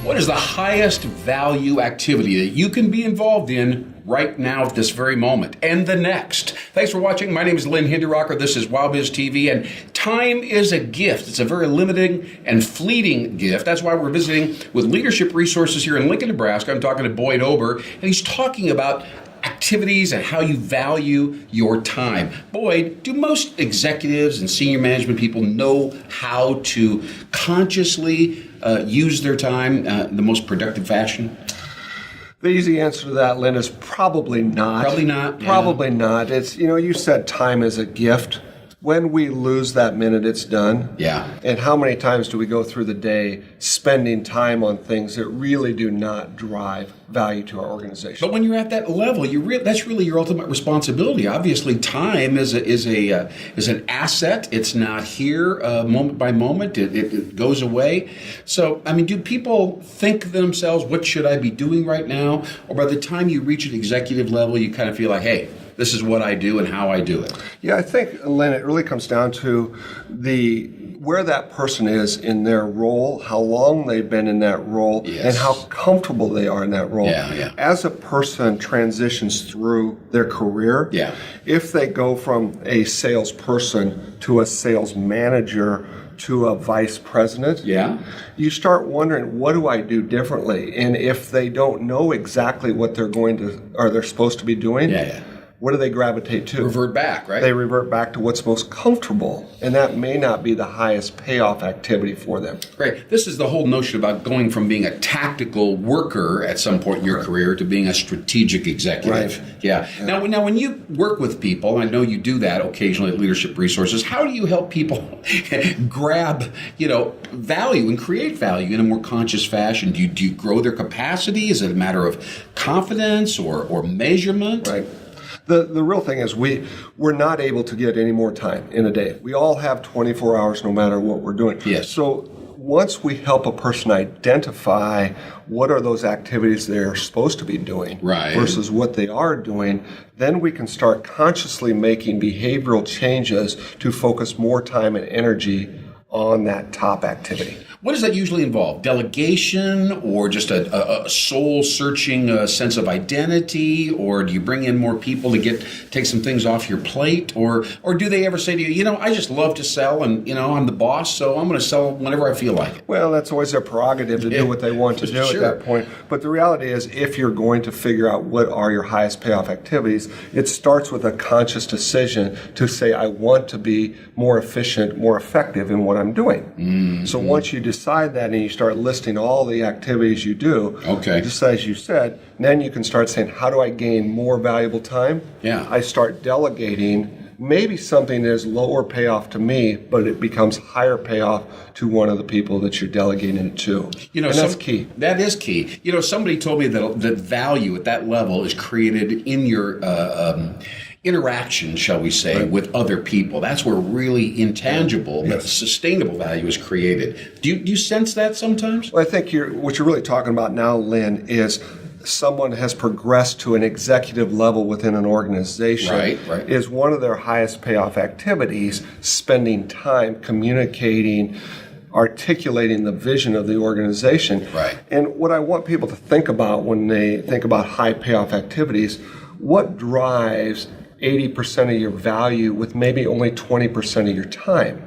What is the highest value activity that you can be involved in right now at this very moment and the next? Thanks for watching. My name is Lynn Hinderocker. This is WowBizTV, and time is a gift. It's a very limiting and fleeting gift. That's why we're visiting with Leadership Resources here in Lincoln, Nebraska. I'm talking to Boyd Ober, and he's talking about activities and how you value your time. Boyd, do most executives and senior management people know how to consciously use their time in the most productive fashion? The easy answer to that, Lynn, is probably not. Probably not? Probably not. It's, you said time is a gift. When we lose that minute, it's done. Yeah. And how many times do we go through the day spending time on things that really do not drive value to our organization? But when you're at that level, that's really your ultimate responsibility. Obviously, time is an asset. It's not here moment by moment. It goes away. So, do people think to themselves, what should I be doing right now? Or by the time you reach an executive level, you kind of feel like, hey, this is what I do and how I do it. Yeah, I think, Lynn, it really comes down to where that person is in their role, how long they've been in that role, yes, and how comfortable they are in that role. Yeah. As a person transitions through their career, yeah, if they go from a salesperson to a sales manager to a vice president, yeah, you start wondering, what do I do differently? And if they don't know exactly what they're supposed to be doing, what do they gravitate to? Revert back, right? They revert back to what's most comfortable, and that may not be the highest payoff activity for them. Right. This is the whole notion about going from being a tactical worker at some point in your career to being a strategic executive. Right. Yeah. Now, when you work with people, I know you do that occasionally at Leadership Resources, how do you help people grab, value and create value in a more conscious fashion? Do you grow their capacity? Is it a matter of confidence or measurement? Right. The real thing is we're not able to get any more time in a day. We all have 24 hours no matter what we're doing. Yes. So once we help a person identify what are those activities they're supposed to be doing versus what they are doing, then we can start consciously making behavioral changes to focus more time and energy on that top activity. What does that usually involve? Delegation, or just a soul-searching sense of identity? Or do you bring in more people to take some things off your plate? Or do they ever say to you, I just love to sell, and I'm the boss, so I'm going to sell whenever I feel like it? Well, that's always their prerogative to do what they want to do at that point. But the reality is, if you're going to figure out what are your highest payoff activities, it starts with a conscious decision to say, I want to be more efficient, more effective in what I'm doing. Mm-hmm. So once you decide that and you start listing all the activities you do, just as you said, then you can start saying, how do I gain more valuable time? Yeah. I start delegating maybe something that is lower payoff to me, but it becomes higher payoff to one of the people that you're delegating it to. And that's key. That is key. Somebody told me that value at that level is created in your interaction, shall we say, with other people. That's where really intangible but sustainable value is created. Do you sense that sometimes? Well, I think what you're really talking about now, Lynn, is someone has progressed to an executive level within an organization. Right. Is one of their highest payoff activities spending time communicating, articulating the vision of the organization. Right. And what I want people to think about when they think about high payoff activities, what drives 80% of your value with maybe only 20% of your time?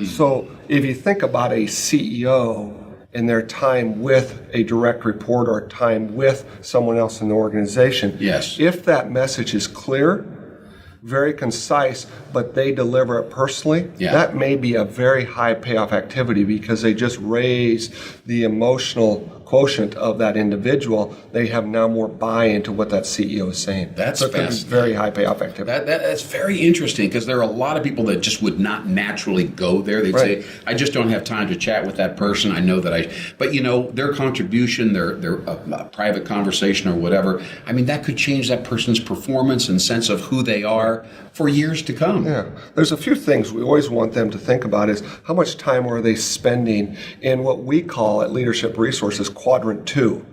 So if you think about a CEO and their time with a direct report or time with someone else in the organization, if that message is clear, very concise, but they deliver it personally, that may be a very high payoff activity because they just raise the emotional quotient of that individual. They have now more buy-in to what that CEO is saying. That's fascinating. Very high payoff activity. That's very interesting because there are a lot of people that just would not naturally go there. They'd say, I just don't have time to chat with that person. I know that but their contribution, their private conversation or whatever, that could change that person's performance and sense of who they are for years to come. Yeah. There's a few things we always want them to think about is how much time are they spending in what we call at Leadership Resources quadrant 2,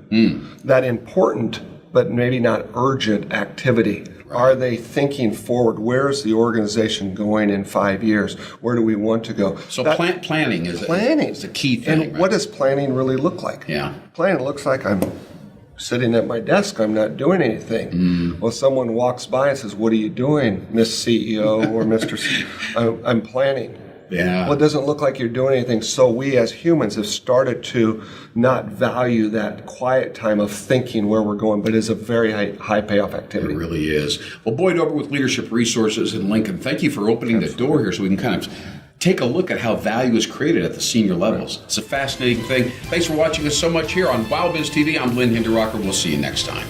that important but maybe not urgent activity, Are they thinking forward? Where's the organization going in 5 years? Where do we want to go? So planning is a key thing. And right? what does planning really look like? Yeah. Planning looks like I'm sitting at my desk, I'm not doing anything. Well, someone walks by and says, "What are you doing, Miss CEO or Mr. I'm planning." Yeah. Well, it doesn't look like you're doing anything. So we as humans have started to not value that quiet time of thinking where we're going, but it's a very high payoff activity. It really is. Well, Boyd Over with Leadership Resources in Lincoln, thank you for opening the door here so we can kind of take a look at how value is created at the senior levels. It's a fascinating thing. Thanks for watching us so much here on WowBizTV. I'm Lynn Hinderrocker. We'll see you next time.